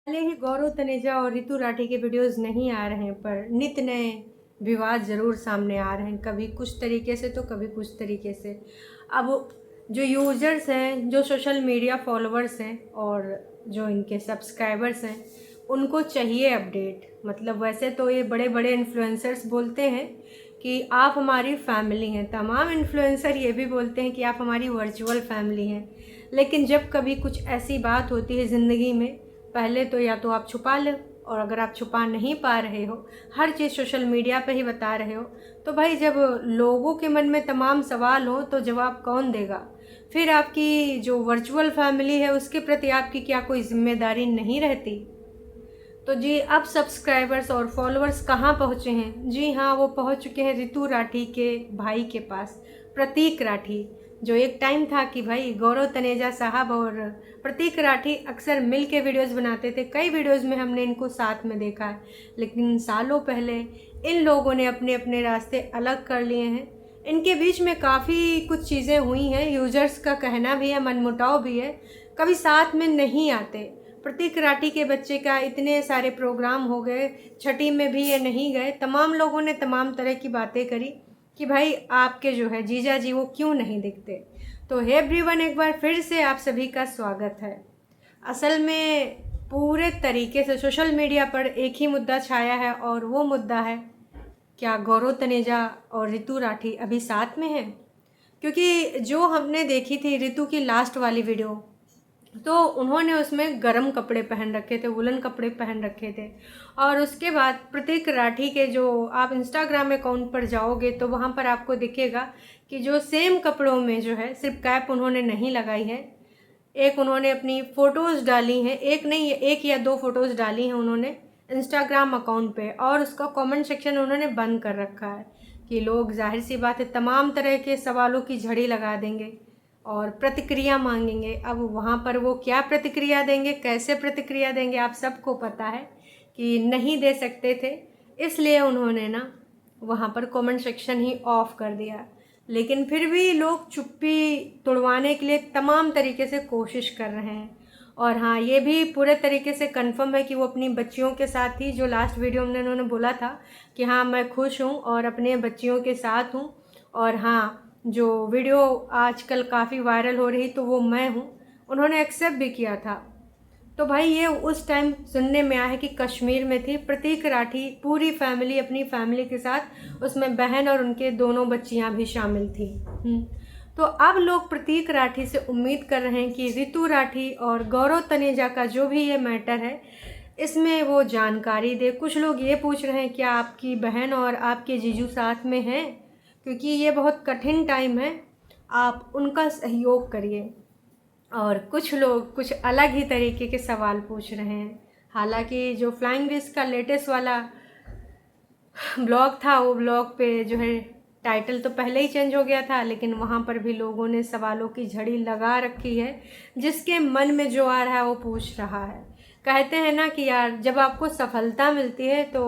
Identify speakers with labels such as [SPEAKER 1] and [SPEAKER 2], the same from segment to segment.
[SPEAKER 1] भले ही गौरव तनेजा और ऋतु राठी के वीडियोस नहीं आ रहे हैं, पर नित नए विवाद ज़रूर सामने आ रहे हैं, कभी कुछ तरीके से तो कभी कुछ तरीके से। अब जो यूज़र्स हैं, जो सोशल मीडिया फॉलोअर्स हैं और जो इनके सब्सक्राइबर्स हैं, उनको चाहिए अपडेट। मतलब वैसे तो ये बड़े बड़े इन्फ्लुएंसर्स बोलते हैं कि आप हमारी फैमिली हैं, तमाम इन्फ्लुएंसर ये भी बोलते हैं कि आप हमारी वर्चुअल फैमिली हैं, लेकिन जब कभी कुछ ऐसी बात होती है ज़िंदगी में, पहले तो या तो आप छुपा लो, और अगर आप छुपा नहीं पा रहे हो, हर चीज़ सोशल मीडिया पे ही बता रहे हो, तो भाई जब लोगों के मन में तमाम सवाल हो तो जवाब कौन देगा? फिर आपकी जो वर्चुअल फैमिली है उसके प्रति आपकी क्या कोई जिम्मेदारी नहीं रहती? तो जी, अब सब्सक्राइबर्स और फॉलोअर्स कहाँ पहुँचे हैं? जी हाँ, वो पहुँच चुके हैं ऋतु राठी के भाई के पास, प्रतीक राठी। जो एक टाइम था कि भाई गौरव तनेजा साहब और प्रतीक राठी अक्सर मिल के वीडियोज़ बनाते थे, कई वीडियोज़ में हमने इनको साथ में देखा है, लेकिन सालों पहले इन लोगों ने अपने अपने रास्ते अलग कर लिए हैं। इनके बीच में काफ़ी कुछ चीज़ें हुई हैं, यूज़र्स का कहना भी है, मनमुटाव भी है, कभी साथ में नहीं आते। प्रतीक राठी के बच्चे का इतने सारे प्रोग्राम हो गए, छठी में भी ये नहीं गए, तमाम लोगों ने तमाम तरह की बातें करी कि भाई आपके जो है जीजा जी वो क्यों नहीं दिखते। तो हे एवरीवन, एक बार फिर से आप सभी का स्वागत है। असल में पूरे तरीके से सोशल मीडिया पर एक ही मुद्दा छाया है, और वो मुद्दा है, क्या गौरव तनेजा और ऋतु राठी अभी साथ में हैं? क्योंकि जो हमने देखी थी ऋतु की लास्ट वाली वीडियो, तो उन्होंने उसमें गर्म कपड़े पहन रखे थे, वुलन कपड़े पहन रखे थे। और उसके बाद प्रतीक राठी के जो आप इंस्टाग्राम अकाउंट पर जाओगे तो वहाँ पर आपको दिखेगा कि जो सेम कपड़ों में जो है, सिर्फ कैप उन्होंने नहीं लगाई है, एक उन्होंने अपनी फ़ोटोज़ डाली हैं, एक नहीं, एक या दो फ़ोटोज़ डाली हैं उन्होंने इंस्टाग्राम अकाउंट पे, और उसका कमेंट सेक्शन उन्होंने बंद कर रखा है कि लोग ज़ाहिर सी बात है तमाम तरह के सवालों की झड़ी लगा देंगे और प्रतिक्रिया मांगेंगे। अब वहाँ पर वो क्या प्रतिक्रिया देंगे, कैसे प्रतिक्रिया देंगे, आप सबको पता है कि नहीं दे सकते थे, इसलिए उन्होंने ना वहाँ पर कमेंट सेक्शन ही ऑफ कर दिया। लेकिन फिर भी लोग चुप्पी तोड़वाने के लिए तमाम तरीके से कोशिश कर रहे हैं। और हाँ, ये भी पूरे तरीके से कंफर्म है कि वो अपनी बच्चियों के साथ ही, जो लास्ट वीडियो में उन्होंने बोला था कि हाँ मैं खुश हूँ और अपने बच्चियों के साथ हूँ, और हाँ जो वीडियो आजकल काफ़ी वायरल हो रही तो वो मैं हूँ, उन्होंने एक्सेप्ट भी किया था। तो भाई ये उस टाइम सुनने में आया है कि कश्मीर में थी प्रतीक राठी पूरी फैमिली, अपनी फैमिली के साथ, उसमें बहन और उनके दोनों बच्चियां भी शामिल थी। तो अब लोग प्रतीक राठी से उम्मीद कर रहे हैं कि ऋतु राठी और गौरव तनेजा का जो भी ये मैटर है, इसमें वो जानकारी दे। कुछ लोग ये पूछ रहे हैं क्या आपकी बहन और आपके जीजू साथ में हैं, क्योंकि ये बहुत कठिन टाइम है, आप उनका सहयोग करिए। और कुछ लोग कुछ अलग ही तरीके के सवाल पूछ रहे हैं। हालांकि जो फ्लाइंग रिस्क का लेटेस्ट वाला ब्लॉग था, वो ब्लॉग पे जो है टाइटल तो पहले ही चेंज हो गया था, लेकिन वहाँ पर भी लोगों ने सवालों की झड़ी लगा रखी है, जिसके मन में जो आ रहा है वो पूछ रहा है। कहते हैं ना कि यार जब आपको सफलता मिलती है तो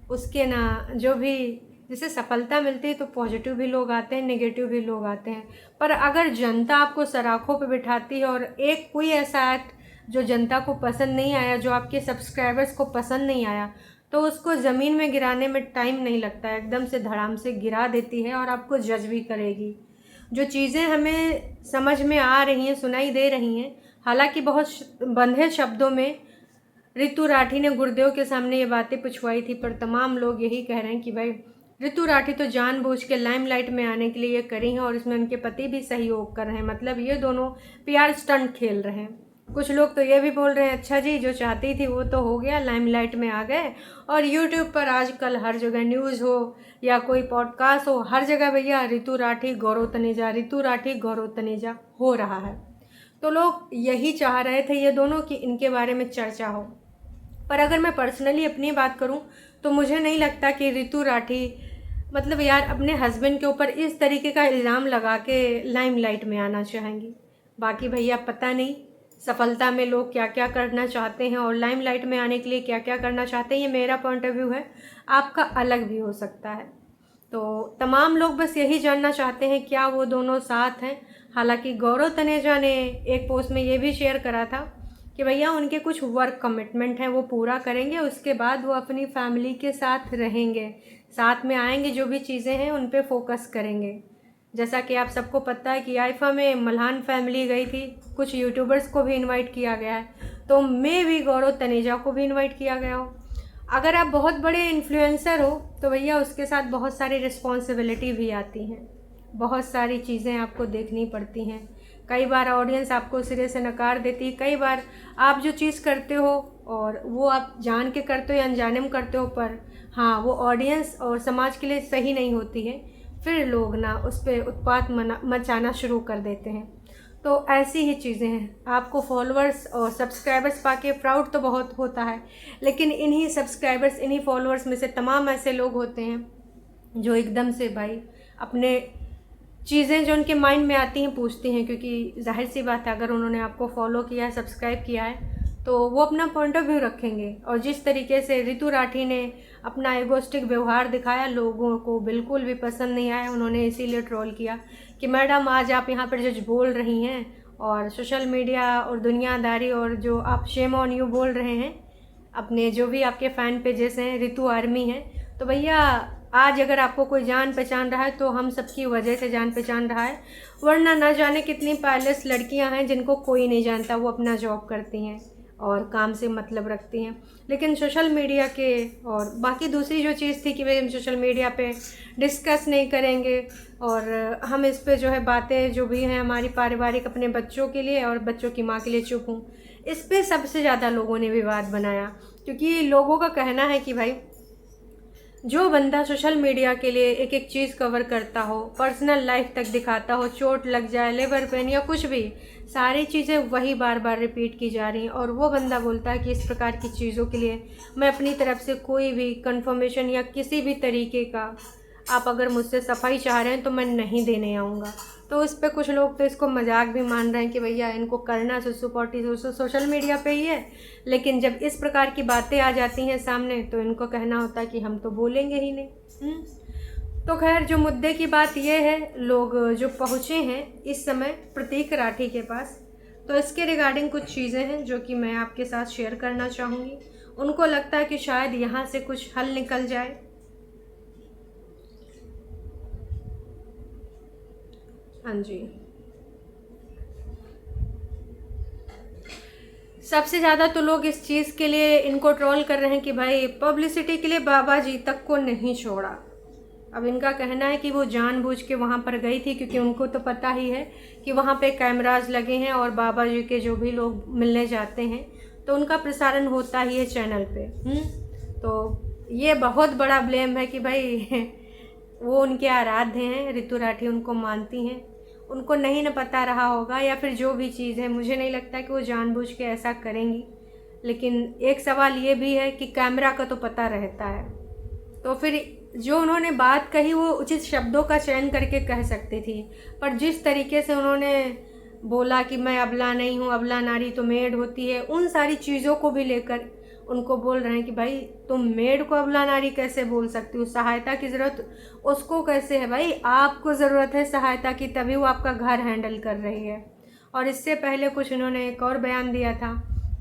[SPEAKER 1] उसके ना जो भी, जैसे सफलता मिलती है तो पॉजिटिव भी लोग आते हैं, नेगेटिव भी लोग आते हैं, पर अगर जनता आपको सराखों पे बिठाती है और एक कोई ऐसा एक्ट जो जनता को पसंद नहीं आया, जो आपके सब्सक्राइबर्स को पसंद नहीं आया, तो उसको ज़मीन में गिराने में टाइम नहीं लगता है, एकदम से धड़ाम से गिरा देती है और आपको जज भी करेगी। जो चीज़ें हमें समझ में आ रही हैं, सुनाई दे रही हैं, हालांकि बहुत बंधे शब्दों में ऋतु राठी ने गुरुदेव के सामने ये बातें पूछवाई थी, पर तमाम लोग यही कह रहे हैं कि भाई ऋतु राठी तो जानबूझ के लाइमलाइट में आने के लिए ये करी हैं, और इसमें उनके पति भी सहयोग कर रहे हैं, मतलब ये दोनों पीआर स्टंट खेल रहे हैं। कुछ लोग तो ये भी बोल रहे हैं अच्छा जी, जो चाहती थी वो तो हो गया, लाइमलाइट में आ गए, और यूट्यूब पर आजकल हर जगह न्यूज़ हो या कोई पॉडकास्ट हो, हर जगह भैया ऋतु राठी गौरव तनेजा, ऋतु राठी गौरव तनेजा हो रहा है। तो लोग यही चाह रहे थे ये दोनों कि इनके बारे में चर्चा हो। पर अगर मैं पर्सनली अपनी बात करूं तो मुझे नहीं लगता कि ऋतु राठी मतलब यार अपने हस्बैंड के ऊपर इस तरीके का इल्ज़ाम लगा के लाइमलाइट में आना चाहेंगी। बाकी भैया पता नहीं सफलता में लोग क्या क्या करना चाहते हैं और लाइमलाइट में आने के लिए क्या क्या करना चाहते हैं, ये मेरा पॉइंट ऑफ व्यू है, आपका अलग भी हो सकता है। तो तमाम लोग बस यही जानना चाहते हैं क्या वो दोनों साथ हैं। हालांकि गौरव तनेजा ने एक पोस्ट में ये भी शेयर करा था कि भैया उनके कुछ वर्क कमिटमेंट हैं वो पूरा करेंगे, उसके बाद वो अपनी फैमिली के साथ रहेंगे, साथ में आएंगे, जो भी चीज़ें हैं उन पे फोकस करेंगे। जैसा कि आप सबको पता है कि आइफा में मल्हान फैमिली गई थी, कुछ यूट्यूबर्स को भी इनवाइट किया गया है, तो मैं भी गौरव तनेजा को भी इनवाइट किया गया हो। अगर आप बहुत बड़े इन्फ्लुएंसर हो तो भैया उसके साथ बहुत सारी रिस्पॉन्सिबिलिटी भी आती हैं, बहुत सारी चीज़ें आपको देखनी पड़ती हैं। कई बार ऑडियंस आपको सिरे से नकार देती है, कई बार आप जो चीज़ करते हो और वो आप जान के करते हो या अनजाने में करते हो, पर हाँ वो ऑडियंस और समाज के लिए सही नहीं होती है, फिर लोग ना उस पर उत्पात मचाना शुरू कर देते हैं। तो ऐसी ही चीज़ें हैं। आपको फॉलोअर्स और सब्सक्राइबर्स पाके प्राउड तो बहुत होता है, लेकिन इन्हीं सब्सक्राइबर्स इन्हीं फॉलोअर्स में से तमाम ऐसे लोग होते हैं जो एकदम से भाई अपने चीज़ें जो उनके माइंड में आती हैं पूछती हैं, क्योंकि जाहिर सी बात है अगर उन्होंने आपको फॉलो किया है, सब्सक्राइब किया है, तो वो अपना पॉइंट ऑफ व्यू रखेंगे। और जिस तरीके से रितु राठी ने अपना एगोस्टिक व्यवहार दिखाया, लोगों को बिल्कुल भी पसंद नहीं आया। उन्होंने इसीलिए ट्रोल किया कि मैडम आज आप यहाँ पर जो बोल रही हैं और सोशल मीडिया और दुनियादारी और जो आप शेम ऑन यू बोल रहे हैं अपने जो भी आपके फ़ैन पेजेस हैं, रितु आर्मी हैं, तो भैया आज अगर आपको कोई जान पहचान रहा है तो हम सबकी वजह से जान पहचान रहा है, वरना ना जाने कितनी पैलेस लड़कियां हैं जिनको कोई नहीं जानता, वो अपना जॉब करती हैं और काम से मतलब रखती हैं। लेकिन सोशल मीडिया के और बाकी दूसरी जो चीज़ थी कि भाई हम सोशल मीडिया पे डिस्कस नहीं करेंगे और हम इस पे जो है बातें जो भी हैं हमारी पारिवारिक अपने बच्चों के लिए और बच्चों की माँ के लिए चुप हूँ, इस पे सबसे ज़्यादा लोगों ने विवाद बनाया। क्योंकि लोगों का कहना है कि भाई जो बंदा सोशल मीडिया के लिए एक एक चीज़ कवर करता हो, पर्सनल लाइफ तक दिखाता हो, चोट लग जाए, लेबर पेन या कुछ भी, सारी चीज़ें वही बार बार रिपीट की जा रही हैं, और वो बंदा बोलता है कि इस प्रकार की चीज़ों के लिए मैं अपनी तरफ से कोई भी कंफर्मेशन या किसी भी तरीके का आप अगर मुझसे सफाई चाह रहे हैं तो मैं नहीं देने आऊँगा। तो इस पे कुछ लोग तो इसको मजाक भी मान रहे हैं कि भैया इनको करना सुसुपोटी सोशल मीडिया पे ही है, लेकिन जब इस प्रकार की बातें आ जाती हैं सामने तो इनको कहना होता है कि हम तो बोलेंगे ही नहीं। तो खैर जो मुद्दे की बात ये है, लोग जो पहुँचे हैं इस समय प्रतीक राठी के पास, तो इसके रिगार्डिंग कुछ चीज़ें हैं जो कि मैं आपके साथ शेयर करना चाहूँगी। उनको लगता है कि शायद यहाँ से कुछ हल निकल जाए। हाँ जी, सबसे ज़्यादा तो लोग इस चीज़ के लिए इनको ट्रोल कर रहे हैं कि भाई पब्लिसिटी के लिए बाबा जी तक को नहीं छोड़ा। अब इनका कहना है कि वो जानबूझ के वहाँ पर गई थी क्योंकि उनको तो पता ही है कि वहाँ पे कैमरास लगे हैं और बाबा जी के जो भी लोग मिलने जाते हैं तो उनका प्रसारण होता ही है चैनल पे। तो ये बहुत बड़ा ब्लेम है कि भाई वो उनके आराध्य हैं, रितु राठी उनको मानती हैं, उनको नहीं न पता रहा होगा या फिर जो भी चीज़ है, मुझे नहीं लगता कि वो जानबूझ के ऐसा करेंगी। लेकिन एक सवाल ये भी है कि कैमरा का तो पता रहता है, तो फिर जो उन्होंने बात कही वो उचित शब्दों का चयन करके कह सकती थी, पर जिस तरीके से उन्होंने बोला कि मैं अबला नहीं हूँ, अबला नारी तो मेड होती है, उन सारी चीज़ों को भी लेकर उनको बोल रहे हैं कि भाई तुम मेड को अबला नारी कैसे बोल सकती हो, सहायता की ज़रूरत उसको कैसे है, भाई आपको ज़रूरत है सहायता की तभी वो आपका घर हैंडल कर रही है। और इससे पहले कुछ उन्होंने एक और बयान दिया था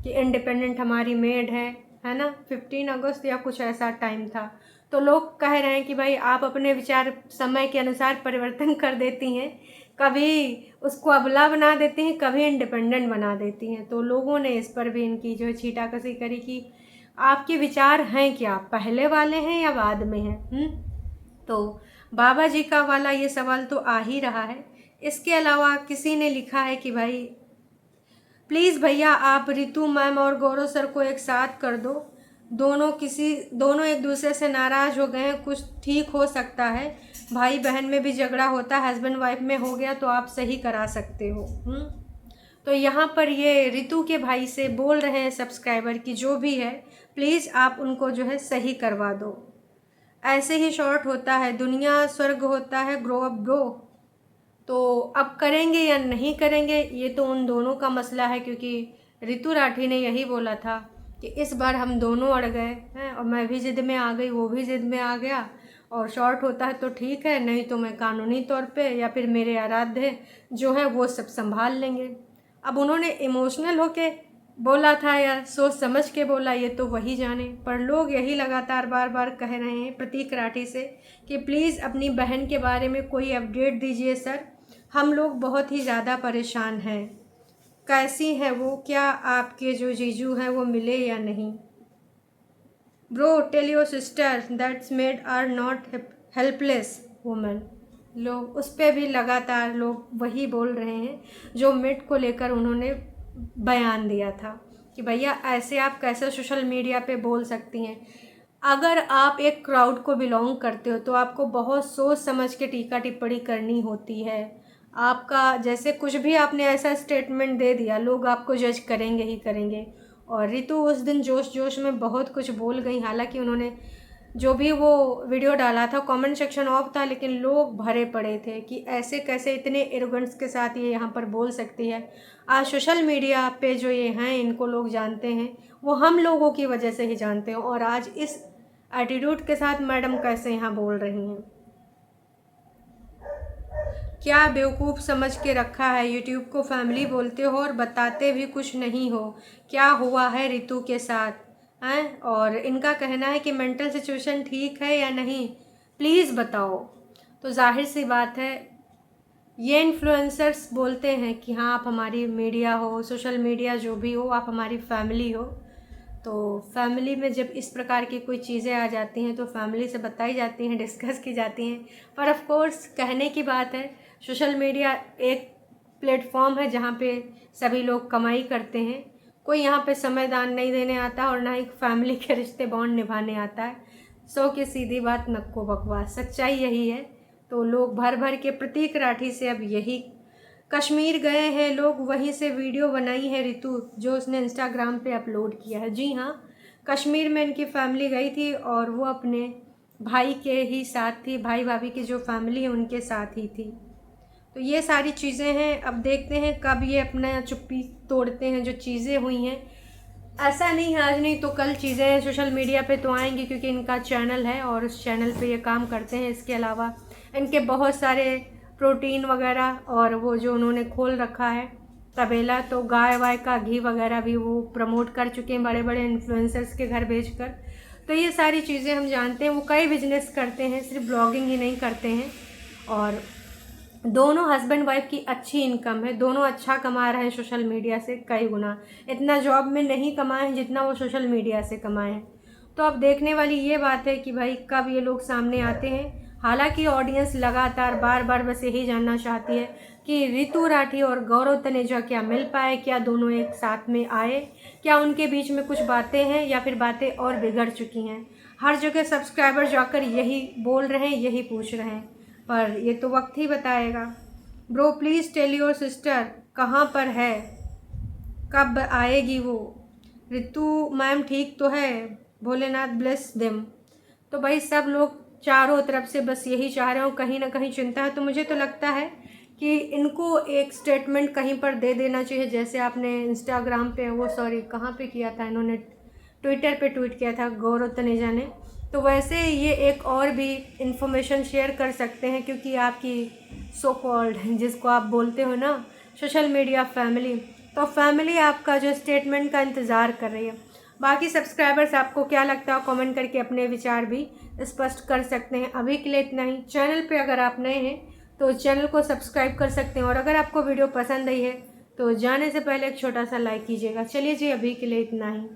[SPEAKER 1] कि इंडिपेंडेंट हमारी मेड है ना, 15 अगस्त या कुछ ऐसा टाइम था। तो लोग कह रहे हैं कि भाई आप अपने विचार समय के अनुसार परिवर्तन कर देती हैं, कभी उसको अबला बना देती हैं, कभी इंडिपेंडेंट बना देती हैं। तो लोगों ने इस पर भी इनकी जो छीटाकशी करी कि आपके विचार हैं क्या, पहले वाले हैं या बाद में हैं। तो बाबा जी का वाला ये सवाल तो आ ही रहा है। इसके अलावा किसी ने लिखा है कि भाई प्लीज़ भैया आप रितु मैम और गौरव सर को एक साथ कर दो, दोनों एक दूसरे से नाराज़ हो गए हैं, कुछ ठीक हो सकता है, भाई बहन में भी झगड़ा होता है, हस्बैंड वाइफ में हो गया तो आप सही करा सकते हो। तो यहाँ पर ये रितु के भाई से बोल रहे हैं सब्सक्राइबर की जो भी है प्लीज़ आप उनको जो है सही करवा दो। ऐसे ही शॉर्ट होता है, दुनिया स्वर्ग होता है, ग्रो अप ब्रो। तो अब करेंगे या नहीं करेंगे ये तो उन दोनों का मसला है, क्योंकि रितु राठी ने यही बोला था कि इस बार हम दोनों अड़ गए हैं और मैं भी ज़िद में आ गई, वो भी ज़िद में आ गया, और शॉर्ट होता है तो ठीक है, नहीं तो मैं कानूनी तौर पे या फिर मेरे आराध्य जो है वो सब संभाल लेंगे। अब उन्होंने इमोशनल होके बोला था या सोच समझ के बोला ये तो वही जाने। पर लोग यही लगातार बार बार कह रहे हैं प्रतीक राठी से कि प्लीज़ अपनी बहन के बारे में कोई अपडेट दीजिए सर, हम लोग बहुत ही ज़्यादा परेशान हैं। कैसी है वो, क्या आपके जो जीजू हैं वो मिले या नहीं? Bro tell your sister that's maid are not helpless woman. लोग उस पर भी लगातार लोग वही बोल रहे हैं जो मेड को लेकर उन्होंने बयान दिया था कि भैया ऐसे आप कैसे सोशल मीडिया पे बोल सकती हैं। अगर आप एक क्राउड को बिलोंग करते हो तो आपको बहुत सोच समझ के टीका टिप्पणी करनी होती है। आपका जैसे कुछ भी आपने ऐसा स्टेटमेंट दे दिया, लोग आपको जज करेंगे ही करेंगे। और रितु उस दिन जोश जोश में बहुत कुछ बोल गई। हालांकि उन्होंने जो भी वो वीडियो डाला था कमेंट सेक्शन ऑफ था, लेकिन लोग भरे पड़े थे कि ऐसे कैसे इतने एरोगेंस के साथ ये यहाँ पर बोल सकती है। आज सोशल मीडिया पे जो ये हैं इनको लोग जानते हैं, वो हम लोगों की वजह से ही जानते हैं। और आज इस एटीट्यूड के साथ मैडम कैसे यहाँ बोल रही हैं। क्या बेवकूफ़ समझ के रखा है, यूट्यूब को फैमिली बोलते हो और बताते भी कुछ नहीं हो। क्या हुआ है रितु के साथ हैं? और इनका कहना है कि मेंटल सिचुएशन ठीक है या नहीं, प्लीज़ बताओ। तो जाहिर सी बात है, ये इन्फ्लुएंसर्स बोलते हैं कि हाँ आप हमारी मीडिया हो, सोशल मीडिया जो भी हो, आप हमारी फैमिली हो। तो फैमिली में जब इस प्रकार की कोई चीज़ें आ जाती हैं तो फैमिली से बताई जाती हैं, डिस्कस की जाती हैं। पर ऑफ कोर्स कहने की बात है, सोशल मीडिया एक प्लेटफॉर्म है जहाँ पे सभी लोग कमाई करते हैं। कोई यहाँ पे समय दान नहीं देने आता और ना ही फैमिली के रिश्ते बॉन्ड निभाने आता है। सो की सीधी बात, नक्को बकवास, सच्चाई यही है। तो लोग भर भर के प्रतीक राठी से अब यही, कश्मीर गए हैं लोग, वहीं से वीडियो बनाई है रितु जो उसने इंस्टाग्राम पे अपलोड किया है। जी हाँ, कश्मीर में इनकी फैमिली गई थी और वो अपने भाई के ही साथ थी, भाई भाभी की जो फैमिली है उनके साथ ही थी। तो ये सारी चीज़ें हैं। अब देखते हैं कब ये अपना चुप्पी तोड़ते हैं। जो चीज़ें हुई हैं, ऐसा नहीं है आज नहीं तो कल चीज़ें सोशल मीडिया पे तो आएंगी, क्योंकि इनका चैनल है और उस चैनल पे ये काम करते हैं। इसके अलावा इनके बहुत सारे प्रोटीन वगैरह और वो जो उन्होंने खोल रखा है तबेला, तो गाय वाय का घी वगैरह भी वो प्रमोट कर चुके हैं बड़े बड़े इन्फ्लुएंसर्स के घर भेजकर। तो ये सारी चीज़ें हम जानते हैं। वो कई बिजनेस करते हैं, सिर्फ ब्लॉगिंग ही नहीं करते हैं। और दोनों हस्बैंड वाइफ की अच्छी इनकम है, दोनों अच्छा कमा रहे हैं सोशल मीडिया से कई गुना। इतना जॉब में नहीं कमाए हैं जितना वो सोशल मीडिया से कमाए हैं। तो अब देखने वाली ये बात है कि भाई कब ये लोग सामने आते हैं। हालांकि ऑडियंस लगातार बार बार बस यही जानना चाहती है कि रितु राठी और गौरव तनेजा क्या मिल पाए, क्या दोनों एक साथ में आए, क्या उनके बीच में कुछ बातें हैं या फिर बातें और बिगड़ चुकी हैं। हर जगह सब्सक्राइबर जाकर यही बोल रहे हैं, यही पूछ रहे हैं, पर ये तो वक्त ही बताएगा। Bro please tell your sister कहाँ पर है, कब आएगी वो। रितु मैम ठीक तो है, भोलेनाथ ब्लेस देम। तो भाई सब लोग चारों तरफ से बस यही चाह रहे हो, कहीं ना कहीं चिंता है। तो मुझे तो लगता है कि इनको एक स्टेटमेंट कहीं पर दे देना चाहिए, जैसे आपने इंस्टाग्राम पे वो सॉरी कहाँ पे किया था, इन्होंने ट्विटर पे ट्वीट किया था गौरव तनेजा ने। तो वैसे ये एक और भी इन्फॉर्मेशन शेयर कर सकते हैं, क्योंकि आपकी सो कॉल्ड जिसको आप बोलते हो ना सोशल मीडिया फैमिली, तो फैमिली आपका जो स्टेटमेंट का इंतज़ार कर रही है। बाकी सब्सक्राइबर्स आपको क्या लगता है कमेंट करके अपने विचार भी स्पष्ट कर सकते हैं। अभी के लिए इतना ही। चैनल पे अगर आप नए हैं तो चैनल को सब्सक्राइब कर सकते हैं, और अगर आपको वीडियो पसंद आई है तो जाने से पहले एक छोटा सा लाइक कीजिएगा। चलिए जी, अभी के लिए इतना ही।